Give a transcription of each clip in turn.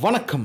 വണക്കം.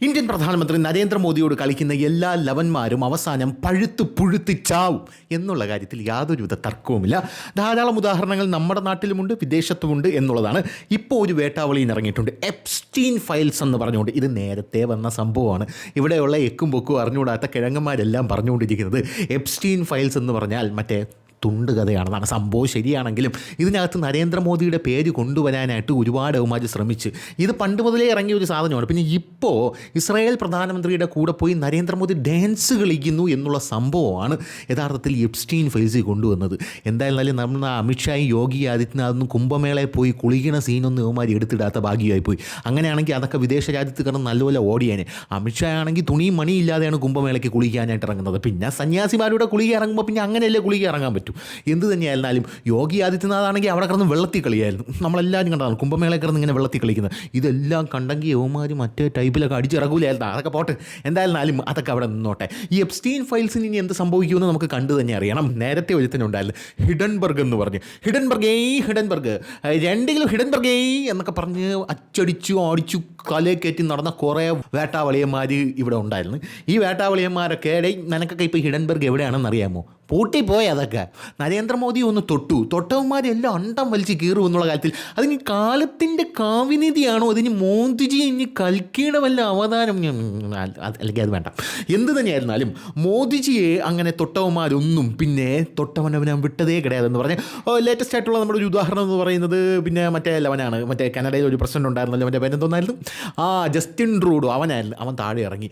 ഇന്ത്യൻ പ്രധാനമന്ത്രി നരേന്ദ്രമോദിയോട് കളിക്കുന്ന എല്ലാ ലവന്മാരും അവസാനം പഴുത്ത് പുഴുത്ത് ചാവും എന്നുള്ള കാര്യത്തിൽ യാതൊരുവിധ തർക്കവുമില്ല. ധാരാളം ഉദാഹരണങ്ങൾ നമ്മുടെ നാട്ടിലുമുണ്ട്, വിദേശത്തുമുണ്ട് എന്നുള്ളതാണ്. ഇപ്പോൾ ഒരു വേട്ടാവളിയിൽ ഇറങ്ങിയിട്ടുണ്ട്, എപ്സ്റ്റീൻ ഫയൽസ് എന്ന് പറഞ്ഞുകൊണ്ട്. ഇത് നേരത്തെ വന്ന സംഭവമാണ്. ഇവിടെയുള്ള എക്കും പൊക്കും അറിഞ്ഞുകൂടാത്ത കിഴങ്ങന്മാരെല്ലാം പറഞ്ഞുകൊണ്ടിരിക്കുന്നത് എപ്സ്റ്റീൻ ഫയൽസ് എന്ന് പറഞ്ഞാൽ മറ്റേ തുണ്ട് കഥയാണെന്നാണ്. സംഭവം ശരിയാണെങ്കിലും ഇതിനകത്ത് നരേന്ദ്രമോദിയുടെ പേര് കൊണ്ടുവരാനായിട്ട് ഒരുപാട് അവന്മാർ ശ്രമിച്ച്. ഇത് പണ്ട് മുതലേ ഇറങ്ങിയ ഒരു സാധനമാണ്. പിന്നെ ഇപ്പോൾ ഇസ്രായേൽ പ്രധാനമന്ത്രിയുടെ കൂടെ പോയി നരേന്ദ്രമോദി ഡാൻസ് കളിക്കുന്നു എന്നുള്ള സംഭവമാണ് യഥാർത്ഥത്തിൽ എപ്സ്റ്റീൻ ഫയൽസിൽ കൊണ്ടുവന്നത്. എന്തായാലും നമ്മൾ അമിത്ഷായും യോഗി ആദിത്യനാഥും കുംഭമേളയിൽ പോയി കുളിക്കണ സീനൊന്നും അവന്മാർ എടുത്തിടാത്ത ഭാഗ്യമായി പോയി. അങ്ങനെയാണെങ്കിൽ അതൊക്കെ വിദേശ രാജ്യത്ത് കിടന്ന് നല്ലപോലെ ഓടിയാനെ. അമിത്ഷാ ആണെങ്കിൽ തുണിയും മണിയില്ലാതെയാണ് കുംഭമേളയ്ക്ക് കുളിക്കാനായിട്ട് ഇറങ്ങുന്നത്. പിന്നെ സന്യാസിമാരുടെ കുളിക ഇറങ്ങുമ്പോൾ പിന്നെ അങ്ങനെയല്ലേ കുളിക ഇറങ്ങാൻ പറ്റും. എന്ത് തന്നെയായിരുന്നാലും യോഗി ആദിത്യനാഥാണെങ്കിൽ അവിടെ കിടന്ന് വെള്ളത്തിൽ കളിയായിരുന്നു. നമ്മളെല്ലാവരും കണ്ടതാണ് കുംഭമേളയിൽ കിടന്ന് ഇങ്ങനെ വെള്ളത്തിൽ കളിക്കുന്നത്. ഇതെല്ലാം കണ്ടെങ്കിൽ യവന്മാർ മറ്റേ ടൈപ്പിലൊക്കെ അടിച്ചിറങ്ങൂലായിരുന്നു. അതൊക്കെ പോട്ടെ, എന്തായാലും അതൊക്കെ അവിടെ നിന്നോട്ടെ. ഈ എപ്സ്റ്റീൻ ഫയൽസിന് ഇനി എന്ത് സംഭവിക്കുമെന്ന് നമുക്ക് കണ്ടു തന്നെ അറിയണം. നേരത്തെ ഒരുത്തനുണ്ടായിരുന്നു ഹിഡൻബർഗ് എന്ന് പറഞ്ഞ്, ഹിഡൻബർഗ് 2 കിലോ ഹിഡൻബർഗ് എന്നൊക്കെ പറഞ്ഞ് അച്ചടിച്ചു അടിച്ചു കലയെ നടന്ന കുറേ വേട്ടാവളിയന്മാർ ഇവിടെ ഉണ്ടായിരുന്നു. ഈ വേട്ടാവളിയന്മാരൊക്കെ നിനക്കൊക്കെ ഇപ്പോൾ ഹിഡൻബർഗ് എവിടെയാണെന്ന് അറിയാമോ? പൂട്ടിപ്പോയി. അതൊക്കെ നരേന്ദ്രമോദി ഒന്ന് തൊട്ടവന്മാരെല്ലാം അണ്ടം വലിച്ച് കീറും എന്നുള്ള കാര്യത്തിൽ അതിന് കാലത്തിൻ്റെ കാവിനിധിയാണോ, അതിന് മോദിജി ഇനി കൽക്കിയുടെ വല്ല അവതാരം അല്ലെങ്കിൽ അത് വേണ്ട. എന്ത് തന്നെയായിരുന്നാലും മോദിജിയെ അങ്ങനെ തൊട്ടവന്മാരൊന്നും പിന്നെ തൊട്ടവനവനാൻ വിട്ടതേ കിടയാതെന്ന് പറഞ്ഞ് ലേറ്റസ്റ്റ് ആയിട്ടുള്ള നമ്മുടെ ഒരു ഉദാഹരണം എന്ന് പറയുന്നത് പിന്നെ മറ്റേ ലവനാണ്. മറ്റേ കാനഡയിൽ ഒരു പ്രസിഡന്റ് ഉണ്ടായിരുന്നല്ലോ, മറ്റേ പേരെന്തോന്നായിരുന്നു, ജസ്റ്റിൻ ട്രൂഡോ. അവൻ താഴെ ഇറങ്ങി.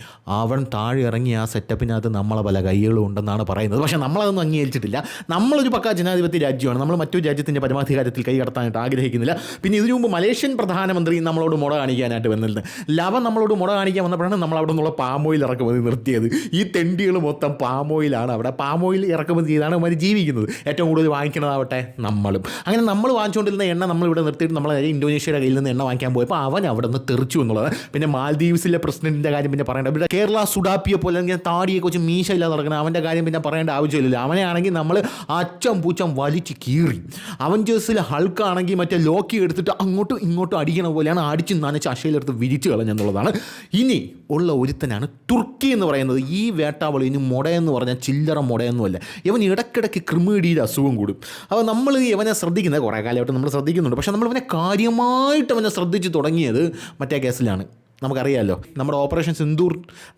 ആ സെറ്റപ്പിനകത്ത് നമ്മളെ പല കൈകളും ഉണ്ടെന്നാണ് പറയുന്നത്. പക്ഷേ നമ്മളതൊന്നും അംഗീകരിച്ചിട്ടില്ല. നമ്മളൊരു പക്കാ ജനാധിപത്യ രാജ്യമാണ്. നമ്മൾ മറ്റൊരു രാജ്യത്തിൻ്റെ പരമാധികാരത്തിൽ കൈ കടത്താനായിട്ട് ആഗ്രഹിക്കുന്നില്ല. പിന്നെ ഇതിനു മുമ്പ് മലേഷ്യൻ പ്രധാനമന്ത്രി നമ്മളോട് മുട കാണിക്കാനായിട്ട് വന്നിരുന്നത്. ലവൻ നമ്മളോട് മുട കാണിക്കാൻ വന്നപ്പോഴാണ് നമ്മൾ അവിടെ നിന്നുള്ള പാമോയിൽ ഇറക്കുമതി നിർത്തിയത്. ഈ തെണ്ടികൾ മൊത്തം പാമോയിലാണ്. അവിടെ പാമോയിൽ ഇറക്കുമതി ചെയ്താണ് അവർ ജീവിക്കുന്നത്. ഏറ്റവും കൂടുതൽ വാങ്ങിക്കണതാവട്ടെ നമ്മളും. അങ്ങനെ നമ്മൾ വാങ്ങിച്ചുകൊണ്ടിരുന്ന എണ്ണ നമ്മളിവിടെ നിർത്തിയിട്ട് നമ്മൾ ഇന്തോനേഷ്യയുടെ കയ്യിൽ നിന്ന് എണ്ണ വാങ്ങിക്കാൻ പോയപ്പോൾ അവൻ അവിടെ നിന്ന് തെറിച്ചു എന്നുള്ളത്. പിന്നെ മാൽദീവ്സിലെ പ്രസിഡന്റിൻ്റെ കാര്യം പിന്നെ പറയേണ്ട. ഇവിടെ കേരള സുഡാപ്പിയെ പോലെ അല്ലെങ്കിൽ താടിയൊക്കെ വെച്ച് മീശ ഇല്ലാതെ നടക്കണം. അവൻ്റെ കാര്യം പിന്നെ പറയേണ്ട ആവശ്യമില്ല. അവനെ ആണെങ്കിൽ നമ്മൾ അച്ചം പൂച്ചം വലിച്ച് കീറി. അവഞ്ചേഴ്സിലെ ഹൾക്കാണെങ്കിൽ മറ്റേ ലോക്കി എടുത്തിട്ട് അങ്ങോട്ടും ഇങ്ങോട്ടും അടിക്കണ പോലെയാണ് അടിച്ച് നനച്ച് അശയിലെടുത്ത് വിരിച്ചു കളഞ്ഞെന്നുള്ളതാണ്. ഇനി ഉള്ള ഒരുത്തനാണ് തുർക്കി എന്ന് പറയുന്നത്. ഈ വേട്ടാവളി ഇനി മുടയെന്ന് പറഞ്ഞാൽ ചില്ലറ മുടയൊന്നുമല്ല. ഇവൻ ഇടയ്ക്കിടയ്ക്ക് ക്രിമിഡിയുടെ അസുഖം കൂടും. അപ്പോൾ നമ്മൾ ഇവനെ ശ്രദ്ധിക്കുന്നത് കുറേ കാലമായിട്ട് നമ്മൾ ശ്രദ്ധിക്കുന്നുണ്ട്. പക്ഷേ നമ്മളിവനെ കാര്യമായിട്ട് അവനെ ശ്രദ്ധിച്ച് തുടങ്ങിയത് മറ്റേ കേസിലാണ്. നമുക്കറിയാമല്ലോ, നമ്മുടെ ഓപ്പറേഷൻ സിന്ദൂർ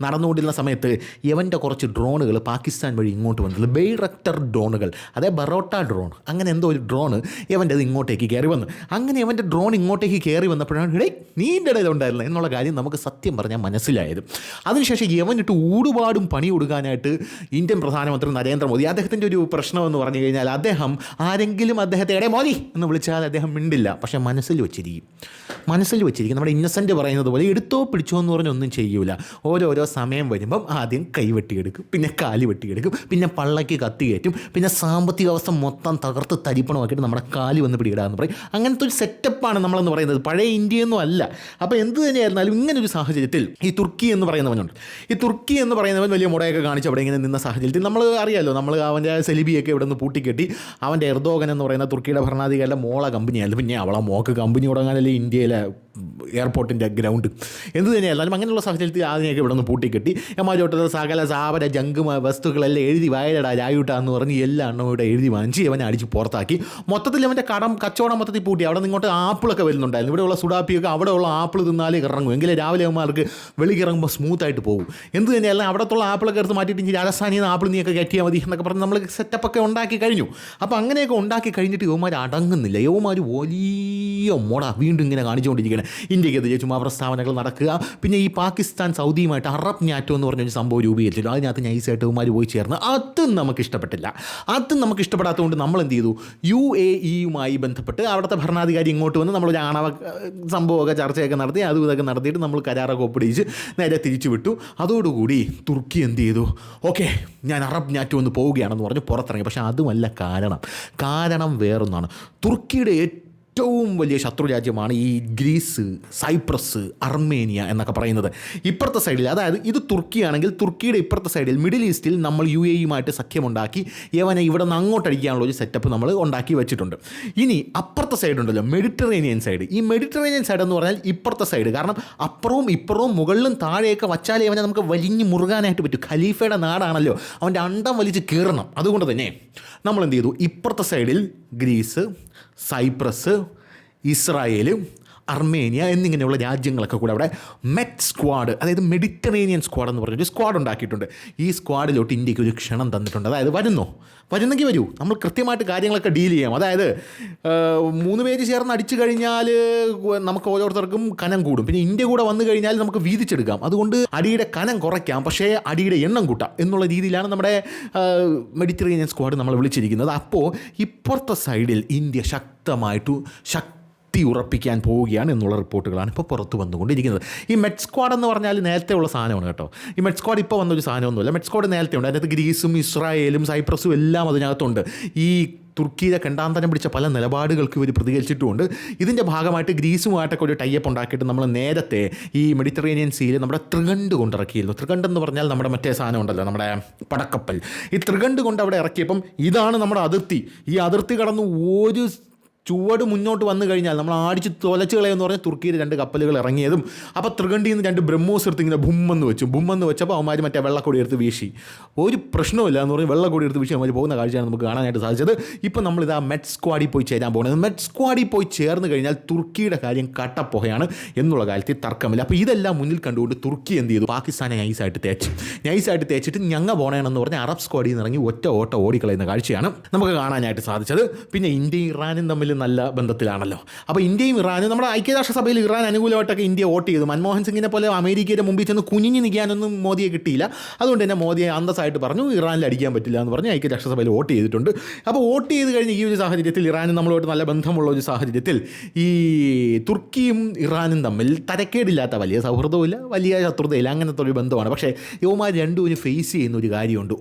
നടന്നുകൊണ്ടിരുന്ന സമയത്ത് ഇവൻ്റെ കുറച്ച് ഡ്രോണുകൾ പാകിസ്ഥാൻ വഴി ഇങ്ങോട്ട് വന്നത്. ബൈറക്ടർ ഡ്രോണുകൾ, അതേ ബറോട്ട ഡ്രോൺ, അങ്ങനെ എന്തോ ഒരു ഡ്രോണ് ഇവൻ്റെ അത് ഇങ്ങോട്ടേക്ക് കയറി വന്നു. അങ്ങനെ ഇവൻ്റെ ഡ്രോൺ ഇങ്ങോട്ടേക്ക് കയറി വന്നപ്പോഴാണ് നീൻ്റെ ഇടയിലുണ്ടായിരുന്നത് എന്നുള്ള കാര്യം നമുക്ക് സത്യം പറഞ്ഞാൽ മനസ്സിലായത്. അതിനുശേഷം ഇവനിട്ട് ഊടുപാടും പണി കൊടുക്കാനായിട്ട് ഇന്ത്യൻ പ്രധാനമന്ത്രി നരേന്ദ്രമോദി. അദ്ദേഹത്തിൻ്റെ ഒരു പ്രശ്നമെന്ന് പറഞ്ഞു കഴിഞ്ഞാൽ അദ്ദേഹം ആരെങ്കിലും അദ്ദേഹത്തെ മോദി എന്ന് വിളിച്ചാൽ അദ്ദേഹം മിണ്ടില്ല. പക്ഷേ മനസ്സിൽ വെച്ചിരിക്കും. നമ്മുടെ ഇന്നസെൻ്റ് പറയുന്നത് പോലെ എടുത്തോ പിടിച്ചോ എന്ന് പറഞ്ഞൊന്നും ചെയ്യൂല. ഓരോരോ സമയം വരുമ്പം ആദ്യം കൈ വെട്ടിയെടുക്കും, പിന്നെ കാല് വെട്ടിയെടുക്കും, പിന്നെ പള്ളയ്ക്ക് കത്തി കയറ്റും, പിന്നെ സാമ്പത്തിക അവസ്ഥ മൊത്തം തകർത്ത് തരിപ്പണമാക്കിയിട്ട് നമ്മുടെ കാല് വന്ന് പിടിയിടാന്ന് പറയും. അങ്ങനത്തെ ഒരു സെറ്റപ്പാണ് നമ്മളെന്ന് പറയുന്നത്. പഴയ ഇന്ത്യയൊന്നും അല്ല. അപ്പോൾ എന്ത് തന്നെയായിരുന്നാലും ഇങ്ങനൊരു സാഹചര്യത്തിൽ ഈ തുർക്കി എന്ന് പറയുന്നവൻ വലിയ മുടയൊക്കെ കാണിച്ച് അവിടെ ഇങ്ങനെ നിന്ന സാഹചര്യത്തിൽ നമ്മൾ അറിയാമല്ലോ, നമ്മൾ അവൻ്റെ സെലിബിയൊക്കെ ഇവിടെ നിന്ന് പൂട്ടിക്കെട്ടി. അവൻ്റെ എർദോഗൻ എന്ന് പറയുന്ന തുർക്കിയുടെ ഭരണാധികാരിയുടെ മോളെ കമ്പനിയായിരുന്നു. പിന്നെ അവളെ മോക്ക് കമ്പനി തുടങ്ങാനല്ലേ ഇന്ത്യയിലെ എയർപോർട്ടിൻ്റെ ഗ്രൗണ്ട്. എന്ത് തന്നെയായിരുന്നാലും അങ്ങനെയുള്ള സാഹചര്യത്തിൽ അതിനെയൊക്കെ ഇവിടെ നിന്ന് പൂട്ടിക്കെട്ടി. എമ്മാചോട്ടത് സകല സാപര ജംഗുമ വസ്തുക്കളെല്ലാം എഴുതി വയലടാ രായൂട്ട എന്ന് പറഞ്ഞ് എല്ലാ എണ്ണവും എഴുതി വാങ്ങിച്ച് അവനെ അടിച്ച് പുറത്താക്കി. മൊത്തത്തിൽ അവൻ്റെ കച്ചവടം മൊത്തത്തിൽ പൂട്ടി. അവിടെ നിന്ന് ഇങ്ങോട്ട് ആപ്പിളൊക്കെ വരുന്നുണ്ടായിരുന്നു. ഇവിടെയുള്ള സുഡാപ്പിയൊക്കെ അവിടെയുള്ള ആപ്പിൾ തിന്നാലേ ഇറങ്ങും. എങ്കിലേ രാവിലെ അവന്മാർക്ക് വെളിക്ക് ഇറങ്ങുമ്പോൾ സ്മൂത്തായിട്ട് പോകും. എന്ത് തന്നെയല്ല അവിടത്തുള്ള ആപ്പിളൊക്കെ എടുത്ത് മാറ്റിയിട്ട് രാജസ്ഥാനിൽ നിന്ന് ആപ്പിൾ നീയൊക്കെ കയറ്റിയാൽ മതി എന്നൊക്കെ പറഞ്ഞ് നമ്മൾ സെറ്റപ്പൊക്കെ ഉണ്ടാക്കി കഴിഞ്ഞു. അപ്പോൾ അങ്ങനെയൊക്കെ ഉണ്ടാക്കി കഴിഞ്ഞിട്ട് യുവമാർ അടങ്ങുന്നില്ല. യുവമാർ വലിയ മുട വീണ്ടും ഇങ്ങനെ കാണിച്ചുകൊണ്ടിരിക്കുകയാണ്. ഇന്ത്യക്കെതിരെ ചുമ്മാ പ്രസ്താവനകൾ നടക്കുക. പിന്നെ ഈ പാകിസ്ഥാൻ സൗദിയുമായിട്ട് അറബ് നാറ്റോ എന്ന് പറഞ്ഞൊരു സംഭവം രൂപീകരിച്ചില്ല. അതിനകത്ത് നൈസായിട്ട് ഇവന്മാർ പോയി ചേർന്ന്. അതും നമുക്കിഷ്ടപ്പെട്ടില്ല. നമുക്ക് ഇഷ്ടപ്പെടാത്തതുകൊണ്ട് നമ്മൾ എന്ത് ചെയ്തു, UAE ബന്ധപ്പെട്ട് അവിടുത്തെ ഭരണാധികാരി ഇങ്ങോട്ട് വന്ന് നമ്മളൊരു ആണവ സംഭവമൊക്കെ ചർച്ചയൊക്കെ നടത്തി അതും ഇതൊക്കെ നടത്തിയിട്ട് നമ്മൾ കരാറൊക്കെ ഒപ്പിടിച്ച് നേരെ തിരിച്ചു വിട്ടു. അതോടുകൂടി തുർക്കി എന്ത് ചെയ്തു, ഓക്കെ ഞാൻ അറബ് നാറ്റോ ഒന്ന് പോവുകയാണെന്ന് പറഞ്ഞ് പുറത്തിറങ്ങി. പക്ഷേ അതുമല്ല കാരണം വേറൊന്നാണ്. തുർക്കിയുടെ ഏറ്റവും വലിയ ശത്രു രാജ്യമാണ് ഈ ഗ്രീസ്, സൈപ്രസ്, അർമേനിയ എന്നൊക്കെ പറയുന്നത്. ഇപ്പുറത്തെ സൈഡിൽ, അതായത് ഇത് തുർക്കിയാണെങ്കിൽ തുർക്കിയുടെ ഇപ്പുറത്തെ സൈഡിൽ മിഡിൽ ഈസ്റ്റിൽ നമ്മൾ UAE-യുമായിട്ട് സഖ്യമുണ്ടാക്കി യവനെ ഇവിടെ നിന്ന് അങ്ങോട്ടടിക്കാനുള്ള ഒരു സെറ്റപ്പ് നമ്മൾ ഉണ്ടാക്കി വെച്ചിട്ടുണ്ട്. ഇനി അപ്പുറത്തെ സൈഡ് ഉണ്ടല്ലോ, മെഡിറ്ററേനിയൻ സൈഡ്. ഈ മെഡിറ്ററേനിയൻ സൈഡ് എന്ന് പറഞ്ഞാൽ ഇപ്പുറത്തെ സൈഡ്. കാരണം അപ്പുറവും ഇപ്പുറവും മുകളിലും താഴെയൊക്കെ വച്ചാലേ അവനെ നമുക്ക് വലിഞ്ഞ് മുറുകാനായിട്ട് പറ്റും. ഖലീഫയുടെ നാടാണല്ലോ, അവൻ്റെ അണ്ടം വലിച്ച് കീറണം. അതുകൊണ്ട് തന്നെ നമ്മൾ എന്ത് ചെയ്തു, ഇപ്പുറത്തെ സൈഡിൽ ഗ്രീസ്, സൈപ്രസ്, ഇസ്രായേൽ, അർമേനിയ എന്നിങ്ങനെയുള്ള രാജ്യങ്ങളൊക്കെ കൂടെ അവിടെ മെറ്റ് സ്ക്വാഡ്, അതായത് മെഡിറ്ററേനിയൻ സ്ക്വാഡ് എന്ന് പറഞ്ഞൊരു സ്ക്വാഡ് ഉണ്ടാക്കിയിട്ടുണ്ട്. ഈ സ്ക്വാഡിലോട്ട് ഇന്ത്യക്ക് ഒരു ക്ഷണം തന്നിട്ടുണ്ട്. അതായത് വരുന്നെങ്കിൽ വരൂ, നമ്മൾ കൃത്യമായിട്ട് കാര്യങ്ങളൊക്കെ ഡീൽ ചെയ്യാം. അതായത് 3 പേര് ചേർന്ന് അടിച്ചു കഴിഞ്ഞാൽ നമുക്ക് ഓരോരുത്തർക്കും കനം കൂടും. പിന്നെ ഇന്ത്യ കൂടെ വന്നു കഴിഞ്ഞാൽ നമുക്ക് വീതിച്ചെടുക്കാം. അതുകൊണ്ട് അടിയുടെ കനം കുറയ്ക്കാം, പക്ഷേ അടിയുടെ എണ്ണം കൂട്ടാം എന്നുള്ള രീതിയിലാണ് നമ്മുടെ മെഡിറ്ററേനിയൻ സ്ക്വാഡ് നമ്മൾ വിളിച്ചിരിക്കുന്നത്. അപ്പോൾ ഇപ്പുറത്തെ സൈഡിൽ ഇന്ത്യ ശക്തി ഉറപ്പിക്കാൻ പോവുകയാണ് എന്നുള്ള റിപ്പോർട്ടുകളാണ് ഇപ്പോൾ പുറത്ത് വന്നുകൊണ്ടിരിക്കുന്നത്. ഈ മെറ്റ് സ്ക്വാഡ് എന്ന് പറഞ്ഞാൽ നേരത്തെ ഉള്ള സാധനമാണ് കേട്ടോ. ഈ മെറ്റ് സ്ക്വാഡ് ഇപ്പോൾ വന്നൊരു സാധനമൊന്നുമില്ല. മെറ്റ് സ്ക്വാഡ് നേരത്തെ ഉണ്ട്. അതിനകത്ത് ഗ്രീസും ഇസ്രായേലും സൈപ്രസും എല്ലാം അതിനകത്തുണ്ട്. ഈ തുർക്കിയിലെ കണ്ടാന്തരം പിടിച്ച പല നിലപാടുകൾക്ക് ഇവർ പ്രതികരിച്ചിട്ടുമുണ്ട്. ഇതിൻ്റെ ഭാഗമായിട്ട് ഗ്രീസുമായിട്ടൊക്കെ ഒരു ടൈപ്പ് ഉണ്ടാക്കിയിട്ട് നമ്മൾ നേരത്തെ ഈ മെഡിറ്ററേനിയൻ സീയിൽ നമ്മുടെ ത്രികണ്ട് കൊണ്ടിറക്കിയിരുന്നു. ത്രികണ്ട് എന്ന് പറഞ്ഞാൽ നമ്മുടെ മറ്റേ സാധനം ഉണ്ടല്ലോ, നമ്മുടെ പടക്കപ്പൽ. ഈ ത്രികണ്ട് കൊണ്ട് അവിടെ ഇറക്കിയപ്പം ഇതാണ് നമ്മുടെ അതിർത്തി. ഈ അതിർത്തി കടന്ന് ഒരു ചുവട് മുന്നോട്ട് വന്നു കഴിഞ്ഞാൽ നമ്മൾ അടിച്ച് തൊലച്ച് കളയെന്ന് പറഞ്ഞാൽ തുർക്കിയിൽ 2 കപ്പലുകൾ ഇറങ്ങിയതും. അപ്പോൾ ത്രികണ്ടിയിൽ നിന്ന് 2 ബ്രഹ്മോസ് എടുത്ത് ഇങ്ങനെ ബുമ്മെന്ന് വെച്ചപ്പോൾ അവന്മാർ മറ്റേ വെള്ളക്കൊടി എടുത്ത് വീശി. ഒരു പ്രശ്നമില്ല എന്ന് പറഞ്ഞ് വെള്ളക്കൊടി എടുത്ത് വീശി അവന്മാർ പോകുന്ന കാഴ്ചയാണ് നമുക്ക് കാണാനായിട്ട് സാധിച്ചത്. ഇപ്പോൾ നമ്മളിതാ മെറ്റ് സ്ക്വാഡിൽ പോയി ചേരാൻ പോകുന്നത്. മെറ്റ് സ്ക്വാഡിൽ പോയി ചേർന്ന് കഴിഞ്ഞാൽ തുർക്കിയുടെ കാര്യം കട്ടപ്പോഹയാണ് എന്നുള്ള കാര്യത്തിൽ തർക്കമില്ല. അപ്പോൾ ഇതെല്ലാം മുന്നിൽ കണ്ടുകൊണ്ട് തുർക്കി എന്ത് ചെയ്തു, പാകിസ്ഥാനെ നൈസായിട്ട് തേച്ചിട്ട് ഞങ്ങൾ പോകണമെന്ന് പറഞ്ഞ് അറബ് സ്ക്വാഡിൽ നിന്ന് ഇറങ്ങി ഒറ്റ ഓട്ടം ഓടിക്കളയുന്ന കാഴ്ചയാണ് നമുക്ക് കാണാനായിട്ട് സാധിച്ചത്. പിന്നെ ഇന്ത്യയും ഇറാനും തമ്മിൽ നല്ല ബന്ധത്തിലാണല്ലോ. അപ്പോൾ ഇന്ത്യയും ഇറാനും, നമ്മുടെ ഐക്യരാഷ്ട്രസഭയിൽ ഇറാൻ അനുകൂലമായിട്ടൊക്കെ ഇന്ത്യ വോട്ട് ചെയ്തു. മൻമോഹൻ സിംഗിനെ പോലെ അമേരിക്കയുടെ മുമ്പിൽ ചെന്ന് കുനിഞ്ഞ് നിൽക്കാനൊന്നും മോദിയെ കിട്ടിയില്ല. അതുകൊണ്ട് തന്നെ മോദിയെ അന്തസ്സായിട്ട് പറഞ്ഞു ഇറാനിൽ അടിക്കാൻ പറ്റില്ല എന്ന് പറഞ്ഞ് ഐക്യരാഷ്ട്രസഭയിൽ വോട്ട് ചെയ്തിട്ടുണ്ട്. അപ്പോൾ വോട്ട് ചെയ്ത് കഴിഞ്ഞ് ഈ ഒരു സാഹചര്യത്തിൽ, ഇറാനും നമ്മളുമായിട്ട് നല്ല ബന്ധമുള്ള ഒരു സാഹചര്യത്തിൽ ഈ തുർക്കിയും ഇറാനും തമ്മിൽ തരക്കേടില്ലാത്ത വലിയ സൗഹൃദമില്ല, വലിയ ശത്രുതയില്ല, അങ്ങനത്തെ ഒരു ബന്ധമാണ്. പക്ഷേ യുവമാർ രണ്ടും ഫേസ് ചെയ്യുന്ന ഒരു കാര്യമുണ്ട്,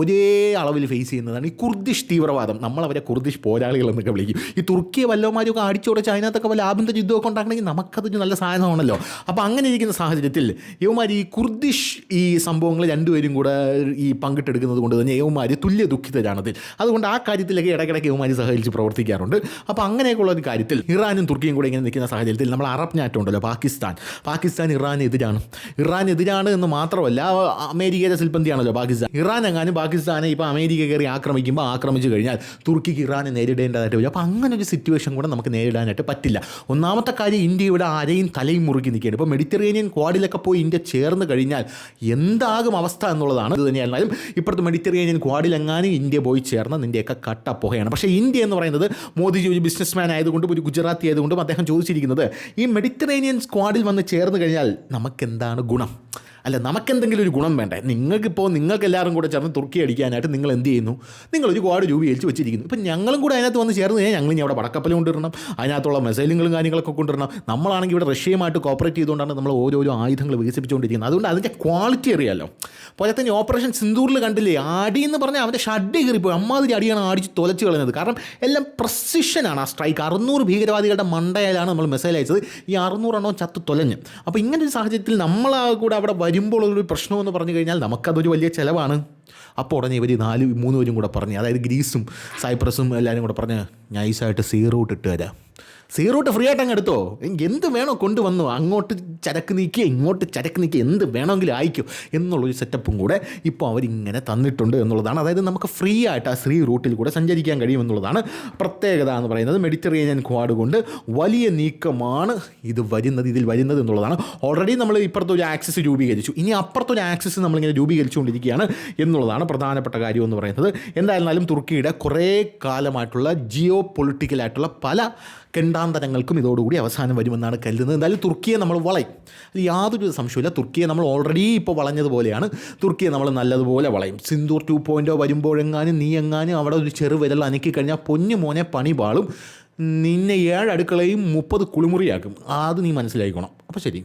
ഒരേ അളവിൽ ഫേസ് ചെയ്യുന്നതാണ് ഈ കുർദിഷ് തീവ്രവാദം. നമ്മളവരെ കുർദിഷ് പോരാളികൾ എന്നൊക്കെ വിളിക്കും. ഈ തുർക്കിയെ വല്ലവന്മാരൊക്കെ അടിച്ചോടച്ച് അതിനകത്തൊക്കെ വല്ല ആഭ്യന്തര യുദ്ധമൊക്കെ ഉണ്ടാക്കണമെങ്കിൽ നമുക്കതൊരു നല്ല സാധനമാണല്ലോ. അപ്പോൾ അങ്ങനെ ഇരിക്കുന്ന സാഹചര്യത്തിൽ യവന്മാർ ഈ കുർദിഷ് ഈ സംഭവങ്ങൾ രണ്ടുപേരും കൂടെ ഈ പങ്കിട്ടെടുക്കുന്നത് കൊണ്ട് തന്നെ യവന്മാർ തുല്യ ദുഃഖിതരാണത്. അതുകൊണ്ട് ആ കാര്യത്തിലൊക്കെ ഇടയ്ക്കിടയ്ക്ക് യവന്മാർ സഹകരിച്ച് പ്രവർത്തിക്കാറുണ്ട്. അപ്പോൾ അങ്ങനെയൊക്കെയുള്ള ഒരു കാര്യത്തിൽ ഇറാനും തുർക്കിയും കൂടെ ഇങ്ങനെ നിൽക്കുന്ന സാഹചര്യത്തിൽ നമ്മൾ അറബ് നാറ്റോ ഉണ്ടല്ലോ, പാകിസ്ഥാൻ ഇറാനെതിരാണ് എന്ന് മാത്രമല്ല അമേരിക്കയുടെ സിൽപ്പന്തിയാണല്ലോ പാകിസ്ഥാൻ. ഇറാൻ എങ്ങാനും പാകിസ്ഥാനെ ഇപ്പോൾ അമേരിക്ക കയറി ആക്രമിച്ചു കഴിഞ്ഞാൽ തുർക്കിക്ക് ഇറാനെ നേരിടേണ്ടതായിട്ട് വരും. അപ്പോൾ അങ്ങനെ ഒരു സിറ്റുവേഷൻ കൂടെ നമുക്ക് നേരിടാനായിട്ട് പറ്റില്ല. ഒന്നാമത്തെ കാര്യം, ഇന്ത്യ ഇവിടെ ആരെയും തലയും മുറുക്കി നിൽക്കുകയാണ്. ഇപ്പോൾ മെഡിറ്ററേനിയൻ ക്വാഡിലൊക്കെ പോയി ഇന്ത്യ ചേർന്ന് കഴിഞ്ഞാൽ എന്താകും അവസ്ഥ എന്നുള്ളതാണ്. ഇത് തന്നെയായിരുന്നാലും ഇപ്പോഴത്തെ മെഡിറ്ററേനിയൻ ക്വാഡിലെങ്ങാനും ഇന്ത്യ പോയി ചേർന്ന് നിൻ്റെയൊക്കെ കട്ടപ്പോഹയാണ്. പക്ഷേ ഇന്ത്യ എന്ന് പറയുന്നത്, മോദിജി ഒരു ബിസിനസ്മാൻ ആയതുകൊണ്ടും ഒരു ഗുജറാത്തി ആയതുകൊണ്ടും അദ്ദേഹം ചോദിച്ചിരിക്കുന്നത്, ഈ മെഡിറ്ററേനിയൻ സ്ക്വാഡിൽ വന്ന് ചേർന്ന് കഴിഞ്ഞാൽ നമുക്കെന്താണ് ഗുണം? അല്ല, നമുക്കെന്തെങ്കിലും ഒരു ഗുണം വേണ്ടേ? നിങ്ങൾക്ക് എല്ലാവരും കൂടെ ചേർന്ന് തുർക്കി അടിക്കാനായിട്ട് നിങ്ങൾ എന്ത് ചെയ്യുന്നു? നിങ്ങളൊരു ക്വാഡ് രൂപീകരിച്ച് വെച്ചിരിക്കുന്നു. ഇപ്പം ഞങ്ങളും കൂടെ അതിനകത്ത് വന്ന് ചേർന്ന് കഴിഞ്ഞാൽ ഞങ്ങൾ ഇനി അവിടെ പടക്കപ്പൽ കൊണ്ടുവരണം, അതിനകത്തുള്ള മിസൈലുകളും കാര്യങ്ങളൊക്കെ കൊണ്ടുവരണം. നമ്മളാണെങ്കിൽ ഇവിടെ റഷ്യയുമായിട്ട് കോപ്പറേറ്റ് ചെയ്തുകൊണ്ടാണ് നമ്മൾ ഓരോരോ ആയുധങ്ങൾ വികസിപ്പിച്ചുകൊണ്ടിരിക്കുന്നത്. അതുകൊണ്ട് അതിൻ്റെ ക്വാളിറ്റി അറിയാമല്ലോ. പോലെ തന്നെ ഓപ്പറേഷൻ സിന്ദൂറിൽ കണ്ടില്ലേ, അടി എന്ന് പറഞ്ഞാൽ അവൻ്റെ ഷഡ് കയറിപ്പോയി. അമ്മാതിരി അടിയാണ് അടിച്ച് തൊലച്ച് കളയുന്നത്. കാരണം എല്ലാം പ്രസിഷനാണ് ആ സ്ട്രൈക്ക്. 600 ഭീകരവാദികളുടെ മണ്ടയിലാണ് നമ്മൾ മിസൈൽ അയച്ചത്. ഈ 600 എണ്ണവും ചത്ത് തൊലഞ്ഞ്. അപ്പോൾ ഇങ്ങനെ ഒരു സാഹചര്യത്തിൽ നമ്മൾ കൂടെ അവിടെ വരുമ്പോൾ ഒരു പ്രശ്നമെന്ന് പറഞ്ഞു കഴിഞ്ഞാൽ നമുക്കതൊരു വലിയ ചിലവാണ്. അപ്പോൾ ഉടനെ ഇവർ 3 പേരും കൂടെ പറഞ്ഞ്, അതായത് ഗ്രീസും സൈപ്രസും എല്ലാവരും കൂടെ പറഞ്ഞ് നൈസായിട്ട് സീറോ ഇട്ട് തരാം. സീറോട്ട് ഫ്രീ ആയിട്ട് അങ്ങ് എടുത്തോ, എന്ത് വേണോ കൊണ്ടുവന്നു, അങ്ങോട്ട് ചരക്ക് നീക്കുക ഇങ്ങോട്ട് ചരക്ക് നീക്കുക, എന്ത് വേണമെങ്കിലും അയക്കും എന്നുള്ളൊരു സെറ്റപ്പും കൂടെ ഇപ്പോൾ അവരിങ്ങനെ തന്നിട്ടുണ്ട് എന്നുള്ളതാണ്. അതായത് നമുക്ക് ഫ്രീ ആയിട്ട് ആ റൂട്ടിൽ കൂടെ സഞ്ചരിക്കാൻ കഴിയുമെന്നുള്ളതാണ് പ്രത്യേകത എന്ന് പറയുന്നത്. മെഡിറ്ററേനിയൻ ക്വാഡ് കൊണ്ട് വലിയ നീക്കമാണ് ഇതിൽ വരുന്നത് എന്നുള്ളതാണ്. ഓൾറെഡി നമ്മൾ ഇപ്പുറത്തൊരു ആക്സിസ് രൂപീകരിച്ചു, ഇനി അപ്പുറത്തൊരു ആക്സിസ് നമ്മളിങ്ങനെ രൂപീകരിച്ചുകൊണ്ടിരിക്കുകയാണ് എന്നുള്ളതാണ് പ്രധാനപ്പെട്ട കാര്യം എന്ന് പറയുന്നത്. എന്തായിരുന്നാലും തുർക്കിയുടെ കുറേ കാലമായിട്ടുള്ള ജിയോ പൊളിറ്റിക്കലായിട്ടുള്ള പല കെണ്ടാന്തരങ്ങൾക്കും ഇതോടുകൂടി അവസാനം വരുമെന്നാണ് കരുതുന്നത്. എന്തായാലും തുർക്കിയെ നമ്മൾ വളയും, അതിൽ യാതൊരു സംശയമില്ല. തുർക്കിയെ നമ്മൾ ഓൾറെഡി ഇപ്പോൾ വളഞ്ഞതുപോലെയാണ്. തുർക്കിയെ നമ്മൾ നല്ലതുപോലെ വളയും. സിന്ദൂർ 2.0 വരുമ്പോഴെങ്ങാനും നീ എങ്ങാനും അവിടെ ഒരു ചെറുവിരൽ അനക്കി കഴിഞ്ഞാൽ പൊന്നു മോനെ പണി പാളും. നിന്നെ 7 അടുക്കളയും 30 കുളിമുറിയാക്കും. അത് നീ മനസ്സിലാക്കണം. അപ്പോൾ ശരി.